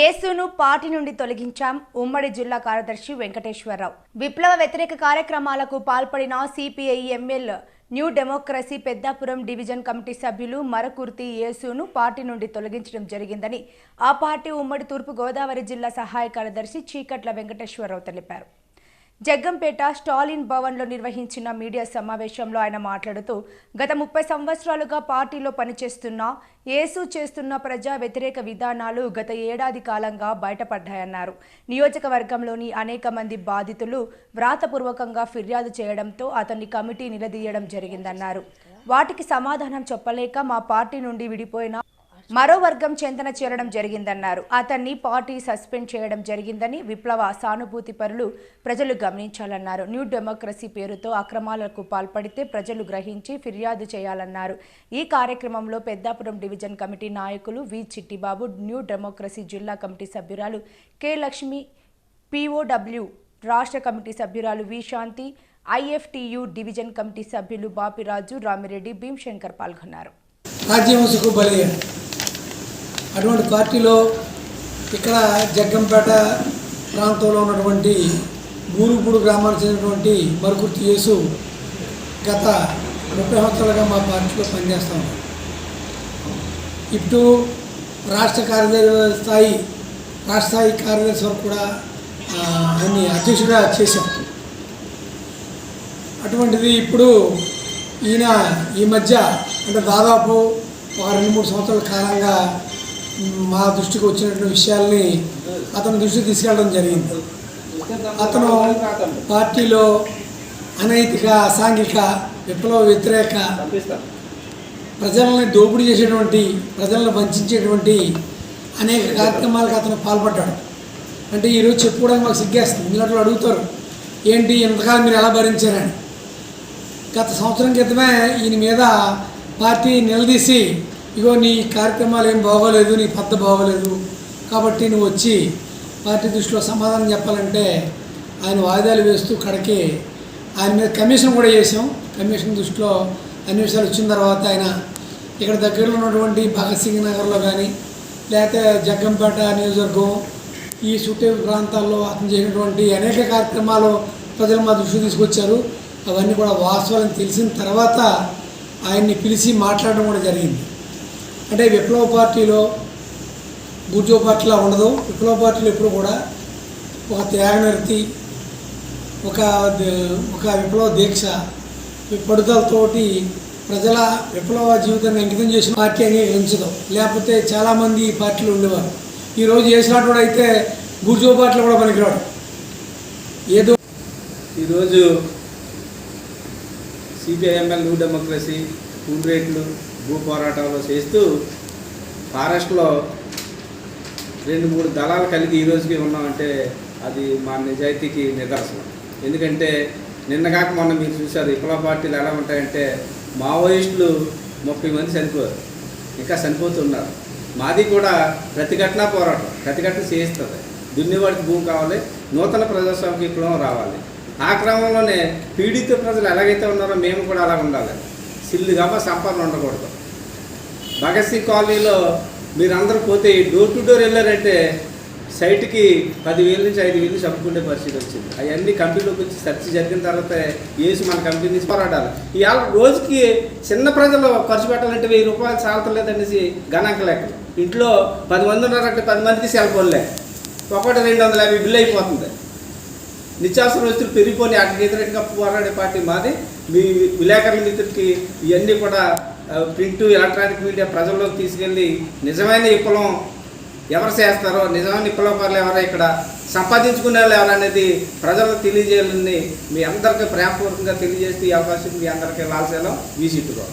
యేసును పార్టీ నుండి తొలగించాం. ఉమ్మడి జిల్లా కార్యదర్శి వెంకటేశ్వరరావు. విప్లవ వ్యతిరేక కార్యక్రమాలకు పాల్పడిన CPI ML new democracy Peddapuram division committee సభ్యులు మరకుర్తి యేసును పార్టీ నుండి తొలగించడం జరిగిందని ఆ పార్టీ ఉమ్మడి తూర్పు గోదావరి జిల్లా సహాయ కార్యదర్శి చీకట్ల వెంకటేశ్వరరావు తెలిపారు. జగ్గంపేట స్టాలిన్ భవన్లో నిర్వహించిన మీడియా సమావేశంలో ఆయన మాట్లాడుతూ గత 30 సంవత్సరాలుగా పార్టీలో పనిచేస్తున్న యేసు చేస్తున్న ప్రజా వ్యతిరేక విధానాలు గత ఏడాది కాలంగా బయటపడ్డాయన్నారు. నియోజకవర్గంలోని అనేక మంది బాధితులు వ్రాతపూర్వకంగా ఫిర్యాదు చేయడంతో అతన్ని కమిటీ నిలదీయడం జరిగిందన్నారు. వాటికి సమాధానం చెప్పలేక మా పార్టీ నుండి విడిపోయిన మరో వర్గం చెంతన చేరడం జరిగిందన్నారు. అతన్ని పార్టీ సస్పెండ్ చేయడం జరిగిందని విప్లవ సానుభూతి పరులు ప్రజలు గమనించాలన్నారు. న్యూ డెమోక్రసీ పేరుతో అక్రమాలకు పాల్పడితే ప్రజలు గ్రహించి ఫిర్యాదు చేయాలన్నారు. ఈ కార్యక్రమంలో పెద్దాపురం డివిజన్ కమిటీ నాయకులు వి చిట్టిబాబు, న్యూ డెమోక్రసీ జిల్లా కమిటీ సభ్యురాలు కె లక్ష్మి, పిఓడబ్ల్యూ రాష్ట్ర కమిటీ సభ్యురాలు వి శాంతి, ఐఎఫ్టియు డివిజన్ కమిటీ సభ్యులు బాపిరాజు, రామిరెడ్డి, భీమశంకర్ పాల్గొన్నారు. అటువంటి పార్టీలో ఇక్కడ జగ్గంపేట ప్రాంతంలో ఉన్నటువంటి బూరుగుపూడి గ్రామానికి చెందినటువంటి మరకుర్తి యేసు గత 30 సంవత్సరాలుగా మా పార్టీలో పనిచేస్తాం. ఇప్పుడు రాష్ట్ర స్థాయి కార్యదర్శి వరకు కూడా ఆయన్ని అధ్యక్షుడిగా చేశాం. అటువంటిది ఇప్పుడు ఈయన ఈ మధ్య అంటే దాదాపు ఒక 2-3 సంవత్సరాల కాలంగా మా దృష్టికి వచ్చినటువంటి విషయాల్ని అతని దృష్టికి తీసుకెళ్ళడం జరిగింది. అతను పార్టీలో అనైతిక, అసాంఘిక, విప్లవ వ్యతిరేక, ప్రజలని దోపిడీ చేసేటువంటి, ప్రజలను వంచేటువంటి అనేక కార్యక్రమాలకు అతను పాల్పడ్డాడు. అంటే ఈరోజు చెప్పుకోవడానికి మాకు సిగ్గేస్తుంది. మీరు అడుగుతారు, ఏంటి ఇంతకాలం మీరు ఎలా భరించారని. గత సంవత్సరం క్రితమే ఈయన మీద పార్టీ నిలదీసి, ఇగో నీ కార్యక్రమాలు ఏం బాగోలేదు, నీ పద్ధతి బాగోలేదు, కాబట్టి నువ్వు వచ్చి పార్టీ దృష్టిలో సమాధానం చెప్పాలంటే ఆయన వాయిదాలు వేస్తూ కడకి ఆయన మీద కమిషన్ కూడా చేసాం. కమిషన్ దృష్టిలో అన్ని విషయాలు వచ్చిన తర్వాత ఆయన ఇక్కడ దగ్గరలో ఉన్నటువంటి భగత్ సింగ్ నగర్లో కానీ లేకపోతే జగ్గంపేట నియోజకవర్గం ఈ చుట్టూ ప్రాంతాల్లో అతను చేసినటువంటి అనేక కార్యక్రమాలు ప్రజలు మా దృష్టికి తీసుకొచ్చారు. అవన్నీ కూడా వాస్తవాలను తెలిసిన తర్వాత ఆయన్ని పిలిచి మాట్లాడడం కూడా జరిగింది. అంటే విప్లవ పార్టీలో బూర్జో పార్టీలా ఉండదు. విప్లవ పార్టీలో ఎప్పుడు కూడా ఒక త్యాగనిరతి, ఒక విప్లవ దీక్ష, పడుదలతోటి ప్రజల విప్లవ జీవితాన్ని అంకితం చేసిన పార్టీ అంగీకరించదు. లేకపోతే చాలామంది ఈ పార్టీలో ఉండేవారు. ఈరోజు చేసినటువంటి అయితే బూర్జో పార్టీలో కూడా పనికిరాడు. ఏదో ఈరోజు సిపిఐఎంఎల్ న్యూ డెమోక్రసీ రేట్లు భూ పోరాటాలు చేస్తూ ఫారెస్ట్లో 2-3 దళాలు కలిగి ఈరోజుకి ఉన్నామంటే అది మా నిజాయితీకి నిదర్శనం. ఎందుకంటే నిన్నగాక మొన్న మీరు చూశారు విప్లవ పార్టీలు ఎలా ఉంటాయంటే మావోయిస్టులు 30 మంది చనిపోయారు, ఇంకా చనిపోతున్నారు. మాది కూడా ప్రతిఘటన పోరాటం, ప్రతిఘటన చేయిస్తుంది. దున్నేవాడికి భూమి కావాలి, నూతన ప్రజాస్వామిక విప్లవం రావాలి. ఆ క్రమంలోనే పీడిత ప్రజలు ఎలాగైతే ఉన్నారో మేము కూడా అలా ఉండాలి. సిల్లుగా సంపాదన ఉండకూడదు. భగత్ సింగ్ కాలనీలో మీరందరూ పోతే డోర్ టు డోర్ వెళ్ళారంటే సైట్కి 10,000 నుంచి 5,000 చంపుకునే పరిస్థితి వచ్చింది. అవన్నీ కంపెనీలోకి వచ్చి సెర్చ్ జరిగిన తర్వాత వేసి మన కంపెనీ నుంచి పోరాడాలి. ఇవాళ రోజుకి చిన్న ప్రజలు ఖర్చు పెట్టాలంటే 1000 రూపాయలు చాలతలేదనేసి గణాంక లెక్కలు. ఇంట్లో 10 మంది ఉన్నారంటే 10 మందికి సెల్ ఫోన్లే, ఒకటి 250 బిల్లు అయిపోతుంది. నిత్యావసర వస్తువులు పెరిగిపోయి వాటికి వ్యతిరేకంగా పోరాడే పార్టీ మాది. మీ విలేకరుల మిత్రులకి ఇవన్నీ కూడా ప్రింట్, ఎలక్ట్రానిక్ మీడియా ప్రజల్లోకి తీసుకెళ్ళి నిజమైన విప్లవం ఎవరు చేస్తారో, నిజమైన విప్లవకారులు ఎవరో, ఇక్కడ సంపాదించుకునే వాళ్ళు ఎవరనేది ప్రజలకు తెలియజేయాలని మీ అందరికీ ప్రేమపూర్వకంగా తెలియజేస్తే ఈ అవకాశం మీ అందరికీ లాల్సేలో వీసిట్టుకో.